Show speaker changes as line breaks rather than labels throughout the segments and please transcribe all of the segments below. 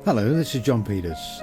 Hello, this is John Peters,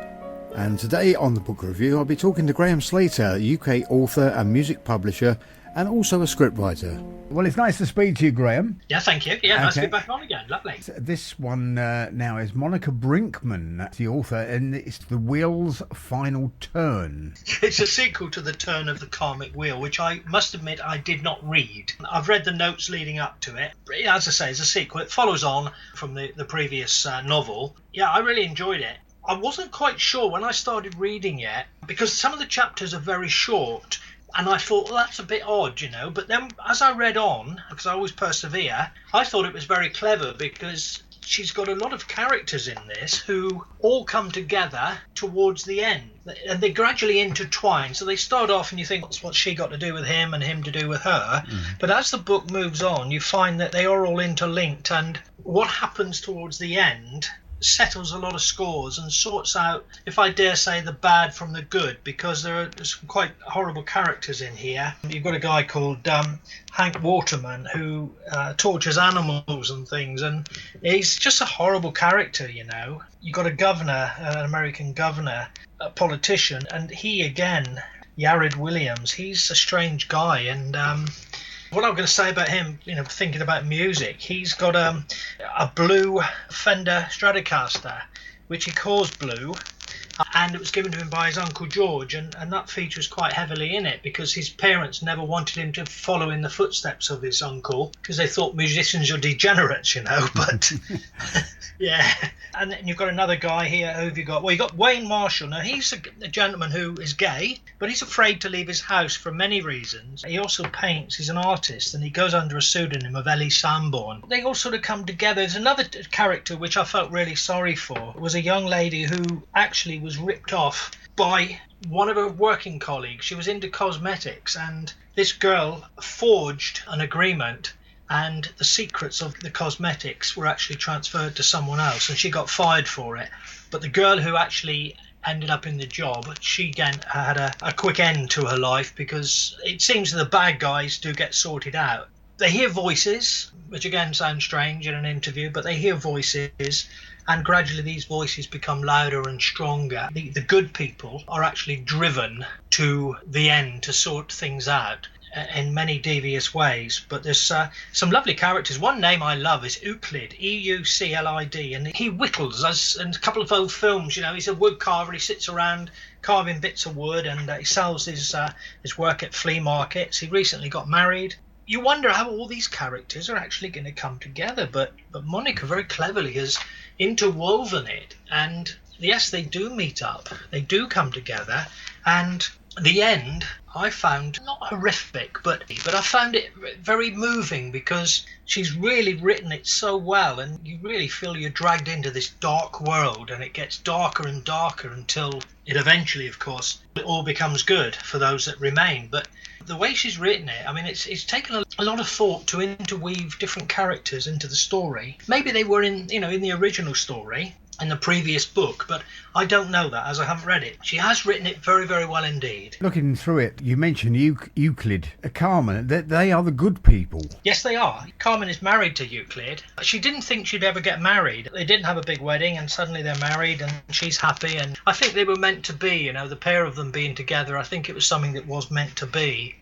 and today on the book review I'll be talking to Graham Sclater, UK author and music publisher and also a scriptwriter. Well, it's nice to speak to you, Graham.
Yeah, thank you. Yeah, nice to be back on again. Lovely.
This one now is Monica Brinkman, the author, and it's The Wheel's Final Turn.
It's a sequel to The Turn of the Karmic Wheel, which I must admit I did not read. I've read the notes leading up to it. As I say, it's a sequel. It follows on from the previous novel. Yeah, I really enjoyed it. I wasn't quite sure when I started reading it, because some of the chapters are very short. And I thought, well, that's a bit odd, you know. But then as I read on, because I always persevere, I thought it was very clever because she's got a lot of characters in this who all come together towards the end. And they gradually intertwine. So they start off and you think, what's she got to do with him and him to do with her? But as the book moves on, you find that they are all interlinked. And what happens towards the end settles a lot of scores and sorts out, if I dare say, the bad from the good, because there are some quite horrible characters in here. You've got a guy called Hank Waterman who tortures animals and things, and he's just a horrible character, you know. You've got a governor, an American governor, a politician, and he again, Yared Williams, he's a strange guy. And what I'm going to say about him, you know, thinking about music, he's got a blue Fender Stratocaster, which he calls blue, and it was given to him by his Uncle George, and that features quite heavily in it because his parents never wanted him to follow in the footsteps of his uncle because they thought musicians are degenerates, you know. But yeah. And then you've got another guy here. Who have you got? Well, you've got Wayne Marshall. Now, he's a gentleman who is gay, but he's afraid to leave his house for many reasons. He also paints. He's an artist, and he goes under a pseudonym of Ellie Sanborn. They all sort of come together. There's another character which I felt really sorry for. It was a young lady who actually was ripped off by one of her working colleagues. She was into cosmetics, and this girl forged an agreement, and the secrets of the cosmetics were actually transferred to someone else, and she got fired for it. But the girl who actually ended up in the job, she again had a quick end to her life, because it seems the bad guys do get sorted out. They hear voices, which again sounds strange in an interview, but they hear voices, and gradually these voices become louder and stronger. The good people are actually driven to the end to sort things out in many devious ways. But there's some lovely characters. One name I love is Euclid, Euclid, and he whittles, as in a couple of old films, you know. He's a wood carver. He sits around carving bits of wood, and he sells his work at flea markets. He recently got married. You wonder how all these characters are actually going to come together, but Monica very cleverly has interwoven it, and yes, they do meet up, they do come together, and the end I found not horrific, but I found it very moving, because she's really written it so well, and you really feel you're dragged into this dark world, and it gets darker and darker until it eventually, of course, it all becomes good for those that remain. But the way she's written it, I mean, it's taken a lot of thought to interweave different characters into the story. Maybe they were in the original story, in the previous book, but I don't know that, as I haven't read it. She has written it very, very well indeed.
Looking through it, you mentioned Euclid, Carmen. They are the good people.
Yes, they are. Carmen is married to Euclid. She didn't think she'd ever get married. They didn't have a big wedding, and suddenly they're married, and she's happy. And I think they were meant to be, you know, the pair of them being together. I think it was something that was meant to be,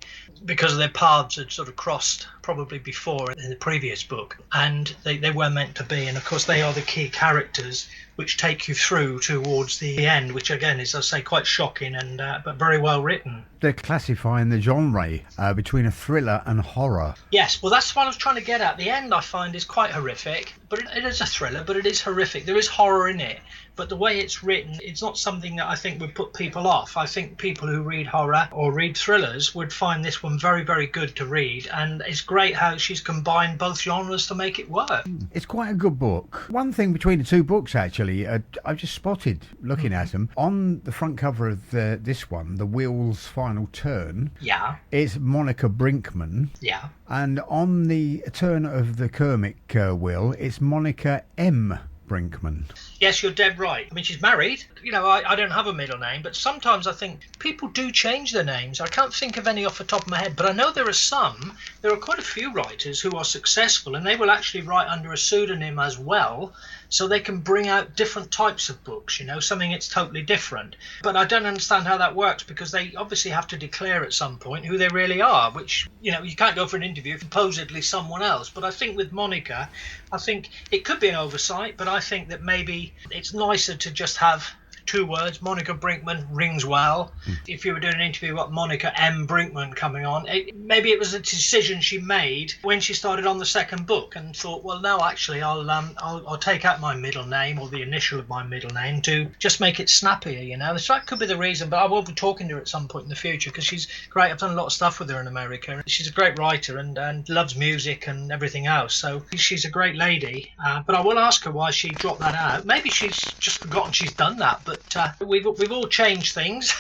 because their paths had sort of crossed probably before in the previous book, and they were meant to be. And of course they are the key characters which take you through towards the end, which again is, as I say, quite shocking and but very well written.
They're classifying the genre between a thriller and horror.
Yes, well, that's what I was trying to get at. The end, I find, is quite horrific, but it is a thriller, but it is horrific. There is horror in it, but the way it's written, it's not something that I think would put people off. I think people who read horror or read thrillers would find this one very, very good to read, and it's great how she's combined both genres to make it work.
It's quite a good book. One thing between the two books, actually, I've just spotted, looking at them, on the front cover of this one, The Wheel's Final Turn,
yeah,
it's Monica Brinkman.
Yeah.
And on the turn of the Kermic wheel, it's Monica M. Brinkman.
Yes, you're dead right. I mean, she's married. You know, I don't have a middle name, but sometimes I think people do change their names. I can't think of any off the top of my head, but I know there are quite a few writers who are successful, and they will actually write under a pseudonym as well. so they can bring out different types of books, something that's totally different. But I don't understand how that works, because they obviously have to declare at some point who they really are, which, you can't go for an interview supposedly someone else. But I think with Monica, I think it could be an oversight, but I think that maybe it's nicer to just have 2 words. Monica Brinkman rings well. If you were doing an interview about Monica M. Brinkman coming on, maybe it was a decision she made when she started on the second book and thought, well, no, actually, I'll take out my middle name or the initial of my middle name to just make it snappier. So that could be the reason. But I will be talking to her at some point in the future, because she's great. I've done a lot of stuff with her in America. She's a great writer and loves music and everything else. So she's a great lady. But I will ask her why she dropped that out. Maybe she's just forgotten she's done that. But we've all changed things.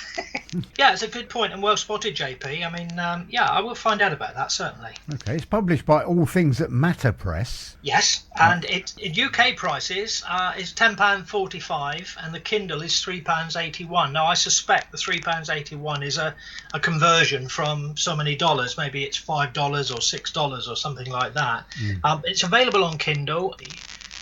Yeah, it's a good point and well spotted, JP. I mean, I will find out about that, certainly.
Okay, it's published by All Things That Matter Press.
Yes, and it UK prices is £10.45 and the Kindle is £3.81. Now, I suspect the £3.81 is a conversion from so many dollars. Maybe it's $5 or $6 or something like that. It's available on Kindle.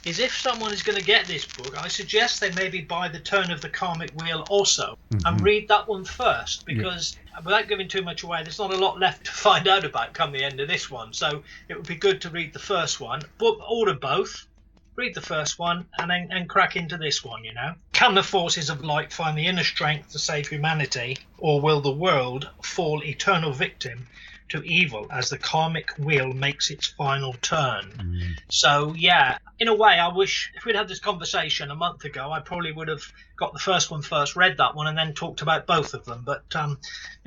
Is if someone is going to get this book, I suggest they maybe buy The Turn of the Karmic Wheel also and read that one first, because without giving too much away, there's not a lot left to find out about come the end of this one. So it would be good to read the first one, but order both. Read the first one and crack into this one, Can the forces of light find the inner strength to save humanity, or will the world fall eternal victim to evil as the karmic wheel makes its final turn? So, yeah, in a way, I wish if we'd had this conversation a month ago, I probably would have got the first one first, read that one, and then talked about both of them. But,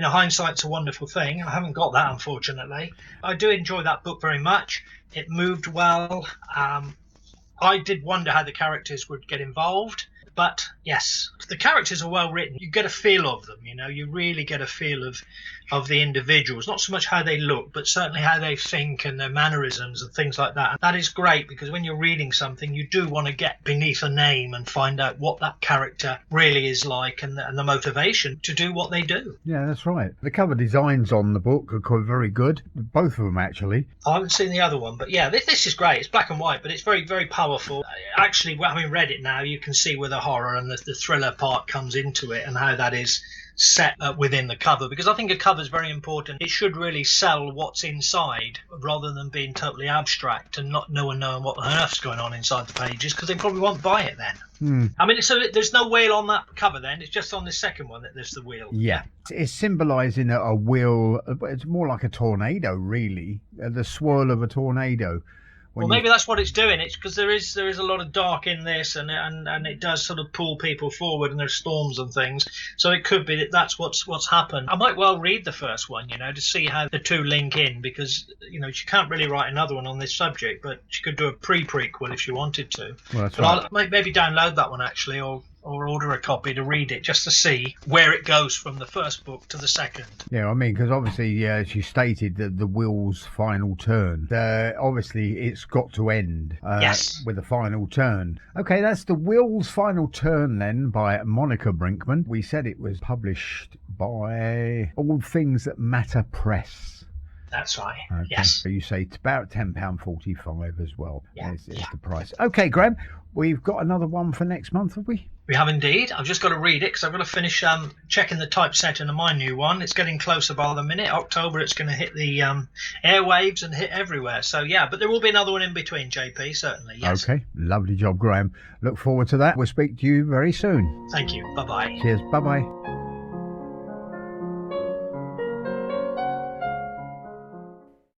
hindsight's a wonderful thing. I haven't got that, unfortunately. I do enjoy that book very much. It moved well. I did wonder how the characters would get involved. But yes, the characters are well written. You get a feel of them, you really get a feel of the individuals, not so much how they look, but certainly how they think and their mannerisms and things like that. And that is great, because when you're reading something, you do want to get beneath a name and find out what that character really is like, and the motivation to do what they do.
Yeah, that's right. The cover designs on the book are very good. Both of them, actually.
I haven't seen the other one, but yeah, this is great. It's black and white, but it's very, very powerful. Actually, having read it now, you can see where the horror and the thriller part comes into it, and how that is set within the cover, because I think a cover is very important. It should really sell what's inside rather than being totally abstract and not no one knowing what on earth's going on inside the pages, because they probably won't buy it then. I mean, so there's no wheel on that cover then, it's just on the second one that there's the wheel.
Yeah, it's symbolising a wheel. It's more like a tornado, really, the swirl of a tornado.
Well, maybe that's what it's doing. It's because there is a lot of dark in this, and it does sort of pull people forward, and there's storms and things. So it could be that's what's happened. I might well read the first one, to see how the two link in, because she can't really write another one on this subject, but she could do a prequel if she wanted to.
Well, that's
but
right.
I'll maybe download that one actually, or order a copy to read it, just to see where it goes from the first book to the second.
Yeah, I mean, because obviously she stated that the wheel's final turn. Obviously, it's got to end with a final turn. Okay, that's The Wheel's Final Turn then, by Monica Brinkman. We said it was published by All Things That Matter Press.
That's right.
Okay.
Yes.
So you say it's about £10.45 as well.
Yeah.
Is the price. Okay, Graham, we've got another one for next month, have we?
We have indeed. I've just got to read it because I've got to finish checking the typesetting of my new one. It's getting closer by the minute. October, it's going to hit the airwaves and hit everywhere. So, yeah, but there will be another one in between, JP, certainly, yes.
Okay, lovely job, Graham. Look forward to that. We'll speak to you very soon.
Thank you. Bye-bye.
Cheers. Bye-bye.